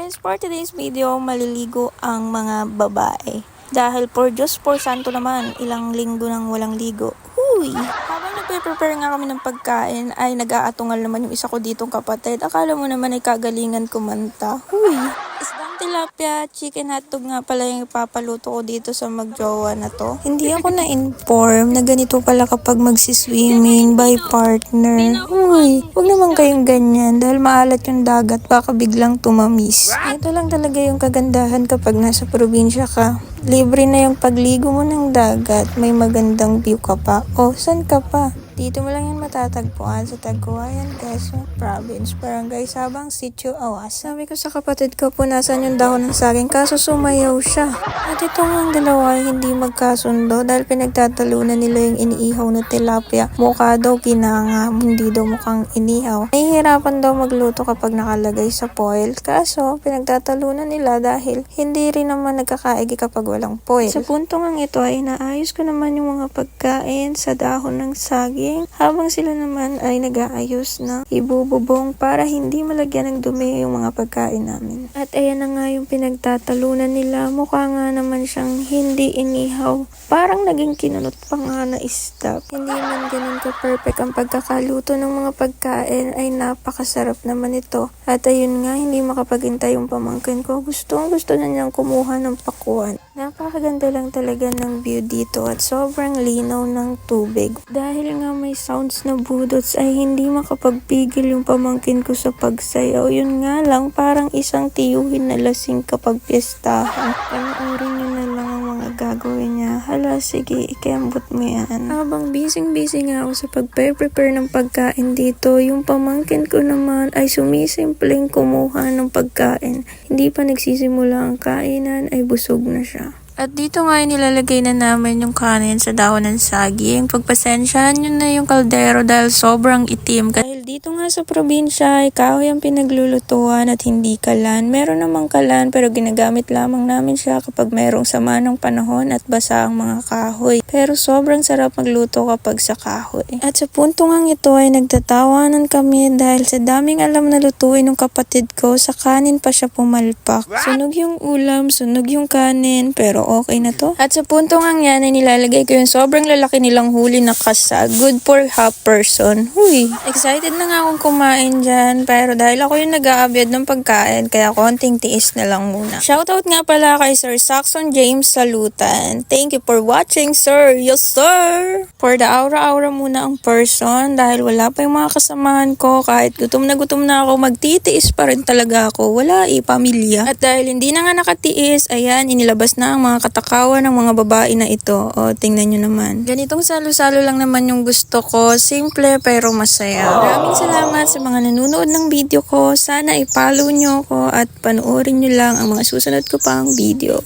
friends, for today's video, maliligo ang mga babae. Dahil por Diyos, por Santo naman, ilang linggo nang walang ligo. Huy! Habang nagpe-prepare nga kami ng pagkain, ay nag-aatungal naman yung isa ko ditong kapatid. Akala mo naman ay kagalingan kumanta. Huy! Isdang tilapia, chicken hotdog nga pala yung ipapaluto ko dito sa magjowa na to. Hindi ako na-inform na ganito pala kapag magsiswimming by partner. Uy, huwag naman kayong ganyan dahil maalat yung dagat, baka biglang tumamis. Ito lang talaga yung kagandahan kapag nasa probinsya ka. Libre na yung pagligo mo ng dagat, may magandang view ka pa. O, saan ka pa? Dito mo lang yan matatagpuan sa Tagkawayan, Quezon Province, Barangay Sabang, Sitio Awas. Sabi ko sa kapatid ko, punasan yung dahon ng saging kaso sumayaw siya. At itong ang dalawa ay hindi magkasundo dahil pinagtatalunan nila yung iniihaw na tilapia. Mukha daw kinanga, hindi daw mukhang inihaw. Nahihirapan daw magluto kapag nakalagay sa foil. Kaso, pinagtatalunan nila dahil hindi rin naman nagkakaigi kapag walang foil. Sa puntong ang ito ay inaayos ko naman yung mga pagkain sa dahon ng saging. Habang sila naman ay nag-aayos na ibububong para hindi malagyan ng dumi yung mga pagkain namin. At ayan na nga yung pinagtatalunan nila. Mukha nga naman siyang hindi inihaw. Parang naging kinunot pa nga na stop. Hindi man ganun ka-perfect ang pagkakaluto ng mga pagkain ay napakasarap naman ito. At ayun nga, hindi makapagintay yung pamangkin ko. Gusto na niyang kumuha ng pakuan. Napakaganda lang talaga ng view dito at sobrang linaw ng tubig. Dahil nga may sounds na budots ay hindi makapagpigil yung pamangkin ko sa pagsayaw. Yun nga lang, parang isang tiyuhin na lasing kapag piyestahan. Panoorin nyo na lang ang mga gagawin niya. Hala, sige, ikiambot mo yan. Habang busy nga ako sa pag-prepare ng pagkain dito, yung pamangkin ko naman ay sumisimpleng kumuha ng pagkain. Hindi pa nagsisimula ang kainan ay busog na siya. At dito nga nilalagay na namin yung kanin sa dahon ng saging. Pagpasensyahan nyo na yung kaldero dahil sobrang itim. Dahil dito nga sa probinsya ay kahoy ang pinaglulutuan at hindi kalan. Meron namang kalan pero ginagamit lamang namin siya kapag merong sama ng panahon at basa ang mga kahoy. Pero sobrang sarap magluto kapag sa kahoy. At sa punto nga ito ay nagtatawanan kami dahil sa daming alam na lutuin ng kapatid ko, sa kanin pa siya pumalpak. Sunog yung ulam, sunog yung kanin, pero okay na to. At sa punto nga yan ay nilalagay ko yung sobrang lalaki nilang huli na kasa. Good for half person. Huy! Excited na nga akong kumain dyan. Pero dahil ako yung nag-aabyad ng pagkain, kaya konting tiis na lang muna. Shoutout nga pala kay Sir Saxon James Salutan. Thank you for watching, sir. Yes, sir! For the aura-aura muna ang person. Dahil wala pa yung mga kasamahan ko. Kahit gutom na ako, magtitiis pa rin talaga ako. Wala pamilya. At dahil hindi na nga nakatiis, ayan, inilabas na ang mga katakawan ng mga babae na ito. O, tingnan nyo naman. Ganitong salo-salo lang naman yung gusto ko. Simple pero masaya. Maraming salamat sa mga nanonood ng video ko. Sana i-follow nyo ko at panoorin nyo lang ang mga susunod ko pang video.